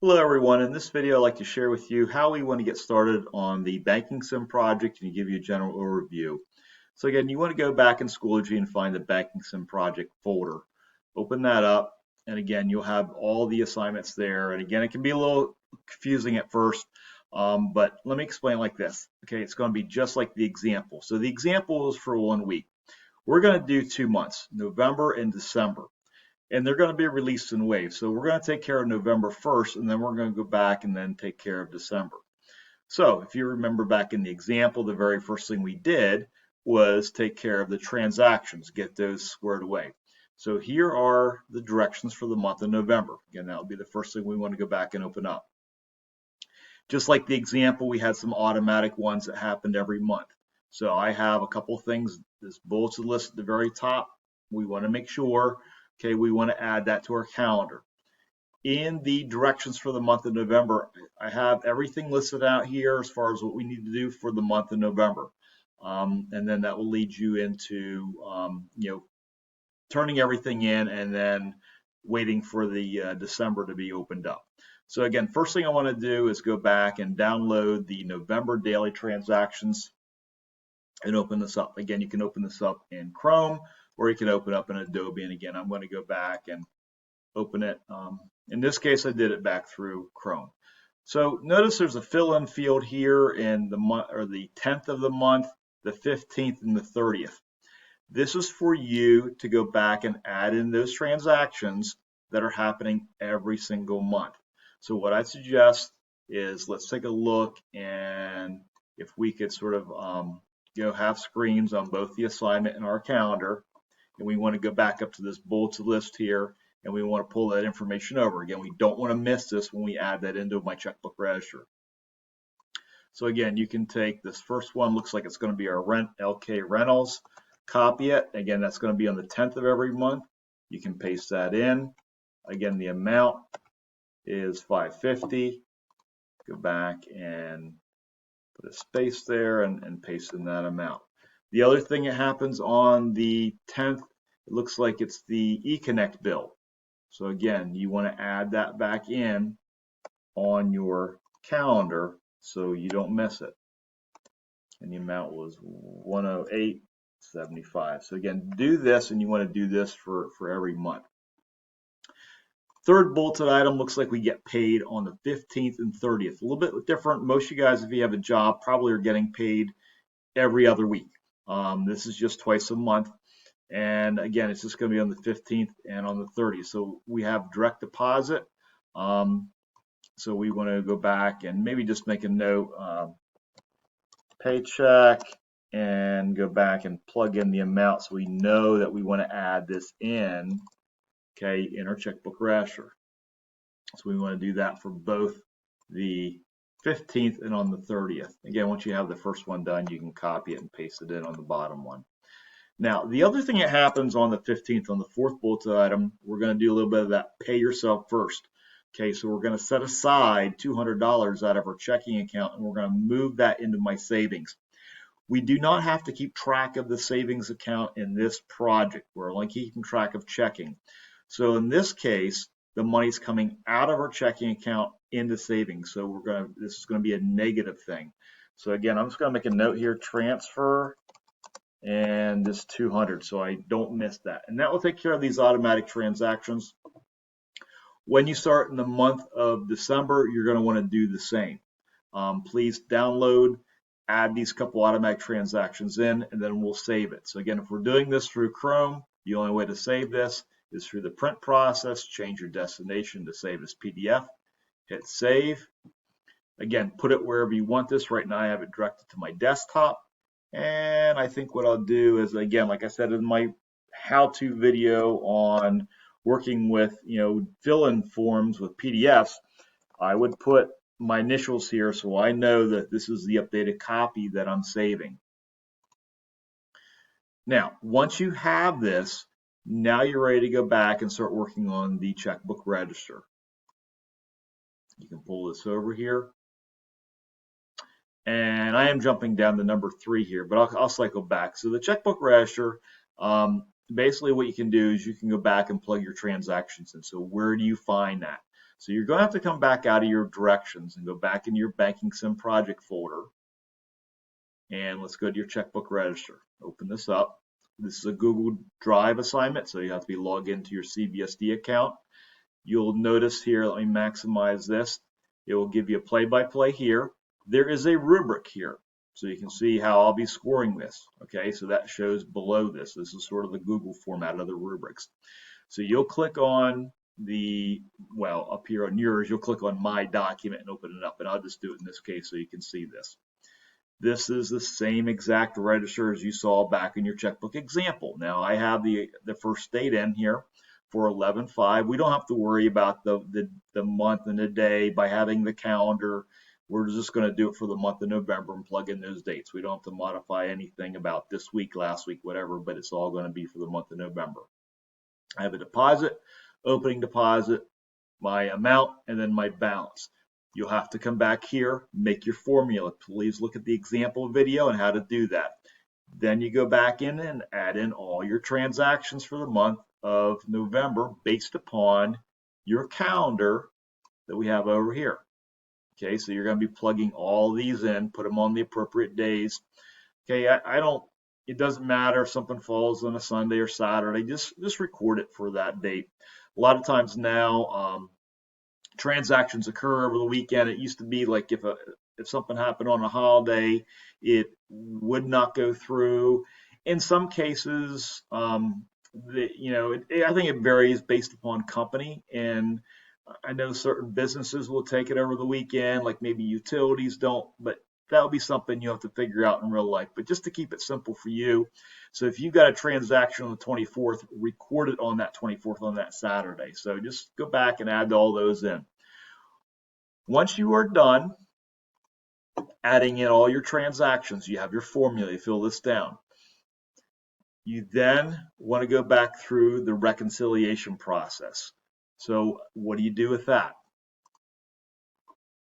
Hello everyone, in this video I'd like to share with you how we want to get started on the Banking Sim project and give you a general overview. So again, you want to go back in Schoology and find the Banking Sim project folder. Open that up, and again you'll have all the assignments there. And again, it can be a little confusing at first, but let me explain like this. Okay, it's going to be just like the example. So the example is for 1 week. We're going to do 2 months, November and December, and they're going to be released in waves. So we're going to take care of November 1st, and then we're going to go back and then take care of December. So if you remember back in the example, the very first thing we did was take care of the transactions, get those squared away. So here are the directions for the month of November. Again, that would be the first thing we want to go back and open up. Just like the example, we had some automatic ones that happened every month. So I have a couple things, this bulleted list at the very top. We want to make sure, okay, we want to add that to our calendar. In the directions for the month of November, I have everything listed out here as far as what we need to do for the month of November. And then that will lead you into, turning everything in and then waiting for the December to be opened up. So again, first thing I want to do is go back and download the November daily transactions and open this up. Again, you can open this up in Chrome or you can open up in Adobe. And again, I'm going to go back and open it. In this case, I did it back through Chrome. So notice there's a fill-in field here in the month, or the 10th of the month, the 15th, and the 30th. This is for you to go back and add in those transactions that are happening every single month. So what I suggest is let's take a look, and if we could sort of have screens on both the assignment and our calendar, and we want to go back up to this bulleted list here, and we want to pull that information over. Again, we don't want to miss this when we add that into my checkbook register. So again, you can take this first one, looks like it's going to be our LK Rentals, copy it. Again, that's going to be on the 10th of every month. You can paste that in. Again, the amount is $550. Go back and put a space there and paste in that amount. The other thing that happens on the 10th, it looks like it's the eConnect bill. So again, you want to add that back in on your calendar so you don't miss it. And the amount was 108.75. So again, do this, and you want to do this for every month. Third bulleted item looks like we get paid on the 15th and 30th. A little bit different. Most of you guys, if you have a job, probably are getting paid every other week. This is just twice a month. And again, it's just going to be on the 15th and on the 30th. So we have direct deposit. So we want to go back and maybe just make a note, paycheck, and go back and plug in the amount so we know that we want to add this in, okay, in our checkbook register. So we want to do that for both the 15th and on the 30th. Again, once you have the first one done, you can copy it and paste it in on the bottom one. Now, the other thing that happens on the 15th, on the fourth bulleted item, we're going to do a little bit of that pay yourself first. Okay, so we're going to set aside $200 out of our checking account, and we're going to move that into my savings. We do not have to keep track of the savings account in this project. We're only keeping track of checking. So in this case, the money's coming out of our checking account into savings. So this is going to be a negative thing. So again, I'm just going to make a note here, transfer, and this 200, so I don't miss that. And that will take care of these automatic transactions. When you start in the month of December, you're going to want to do the same. Please download, add these couple automatic transactions in, and then we'll save it. So again, if we're doing this through Chrome, the only way to save this is through the print process. Change your destination to save as PDF. Hit save. Again, put it wherever you want this. Right now I have it directed to my desktop. And I think what I'll do is, again, like I said in my how-to video on working with, fill-in forms with PDFs, I would put my initials here so I know that this is the updated copy that I'm saving. Now, once you have this, now you're ready to go back and start working on the checkbook register. You can pull this over here. And I am jumping down to number 3 here, but I'll cycle back. So the checkbook register, basically what you can do is you can go back and plug your transactions in. So where do you find that? So you're going to have to come back out of your directions and go back into your Banking Sim project folder. And let's go to your checkbook register. Open this up. This is a Google Drive assignment, so you have to be logged into your CBSD account. You'll notice here, let me maximize this. It will give you a play-by-play here. There is a rubric here, so you can see how I'll be scoring this. Okay, so that shows below this. This is sort of the Google format of the rubrics. So you'll click on the, well, up here on yours, you'll click on My Document and open it up, and I'll just do it in this case so you can see this. This is the same exact register as you saw back in your checkbook example. Now I have the first date in here for 11/5. We don't have to worry about the month and the day by having the calendar. We're just going to do it for the month of November and plug in those dates. We don't have to modify anything about this week, last week, whatever, but it's all going to be for the month of November. I have a deposit, opening deposit, my amount, and then my balance. You'll have to come back here, make your formula. Please look at the example video and how to do that. Then you go back in and add in all your transactions for the month of November based upon your calendar that we have over here. Okay, so you're going to be plugging all these in, put them on the appropriate days. Okay, it doesn't matter if something falls on a Sunday or Saturday, just record it for that date. A lot of times now, transactions occur over the weekend. It used to be like if something happened on a holiday, it would not go through. In some cases, I think it varies based upon company, and I know certain businesses will take it over the weekend, like maybe utilities don't, but that'll be something you have to figure out in real life. But just to keep it simple for you, so if you've got a transaction on the 24th, record it on that 24th on that Saturday. So just go back and add all those in. Once you are done adding in all your transactions, you have your formula, you fill this down. You then want to go back through the reconciliation process. So what do you do with that?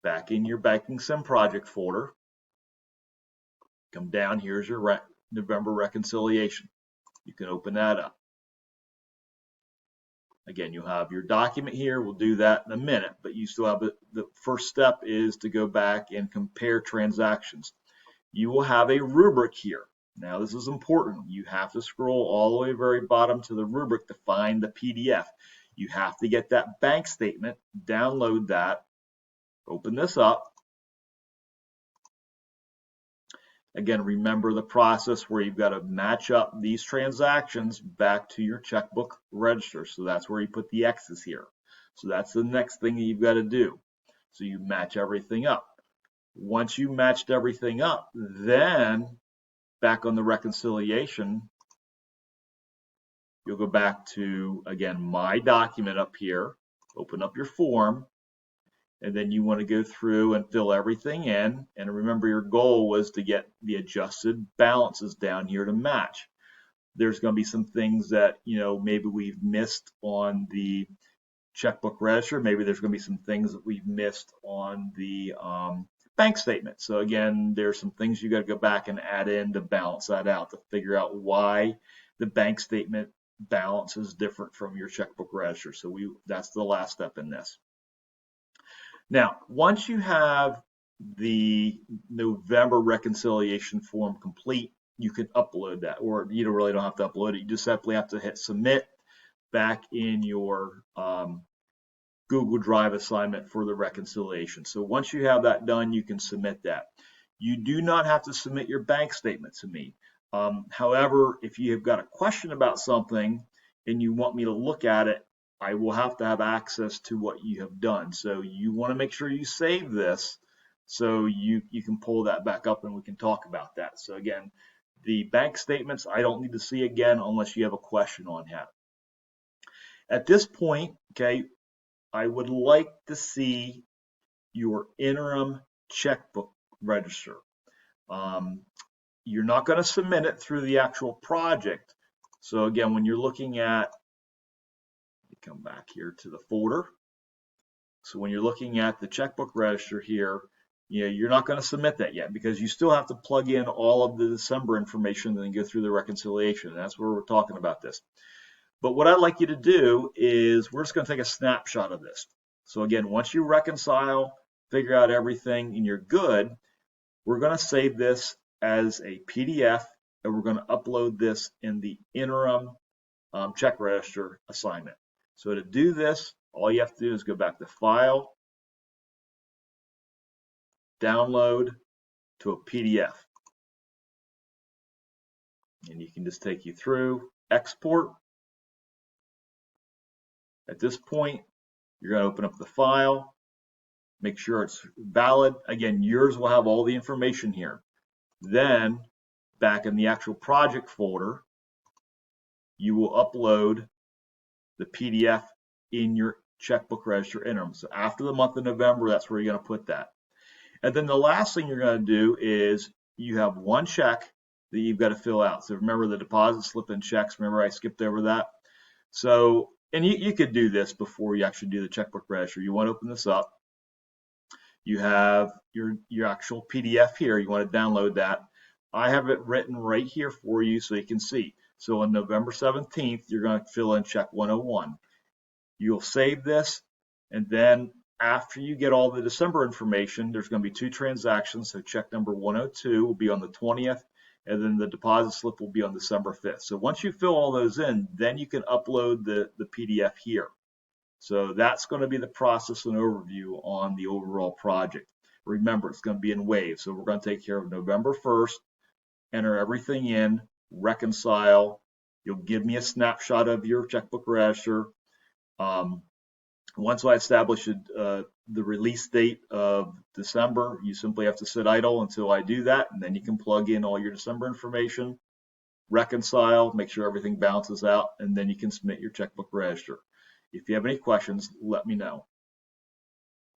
Back in your Banking Sim project folder, come down, here's your November reconciliation. You can open that up. Again, you'll have your document here. We'll do that in a minute, but you still have the first step is to go back and compare transactions. You will have a rubric here. Now, this is important. You have to scroll all the way to the very bottom to the rubric to find the PDF. You have to get that bank statement, download that, open this up. Again, remember the process where you've got to match up these transactions back to your checkbook register. So that's where you put the X's here. So that's the next thing that you've got to do. So you match everything up. Once you matched everything up, then back on the reconciliation, you'll go back to, again, My Document up here, open up your form, and then you want to go through and fill everything in. And remember, your goal was to get the adjusted balances down here to match. There's going to be some things that, maybe we've missed on the checkbook register. Maybe there's going to be some things that we've missed on the bank statement. So again, there's some things you got to go back and add in to balance that out, to figure out why the bank statement balance is different from your checkbook register. So that's the last step in this. Now, once you have the November reconciliation form complete, you can upload that, or you really don't have to upload it. You just simply have to hit submit back in your Google Drive assignment for the reconciliation. So once you have that done, you can submit that. You do not have to submit your bank statement to me. However, if you have got a question about something and you want me to look at it, I will have to have access to what you have done. So you want to make sure you save this so you can pull that back up and we can talk about that. So again, the bank statements I don't need to see again unless you have a question on that. At this point, okay, I would like to see your interim checkbook register. You're not going to submit it through the actual project. So again, when you're looking at, come back here to the folder. So when you're looking at the checkbook register here, you're not going to submit that yet because you still have to plug in all of the December information and then go through the reconciliation. And that's where we're talking about this. But what I'd like you to do is we're just going to take a snapshot of this. So again, once you reconcile, figure out everything, and you're good, we're going to save this as a PDF, and we're going to upload this in the interim check register assignment. So to do this, all you have to do is go back to File, Download to a PDF. And you can just take you through, export. At this point, you're going to open up the file, make sure it's valid. Again, yours will have all the information here. Then, back in the actual project folder, you will upload the PDF in your checkbook register interim. So after the month of November, that's where you're going to put that. And then the last thing you're going to do is you have one check that you've got to fill out. So remember the deposit slip and checks. Remember I skipped over that? So, and you could do this before you actually do the checkbook register. You want to open this up. You have your actual PDF here. You want to download that. I have it written right here for you so you can see. So on November 17th, you're going to fill in check 101. You'll save this, and then after you get all the December information, there's going to be 2 transactions. So check number 102 will be on the 20th, and then the deposit slip will be on December 5th. So once you fill all those in, then you can upload the PDF here. So that's going to be the process and overview on the overall project. Remember, it's going to be in waves. So we're going to take care of November 1st, enter everything in, reconcile. You'll give me a snapshot of your checkbook register. Once I establish the release date of December, you simply have to sit idle until I do that, and then you can plug in all your December information, reconcile, make sure everything balances out, and then you can submit your checkbook register. If you have any questions, let me know.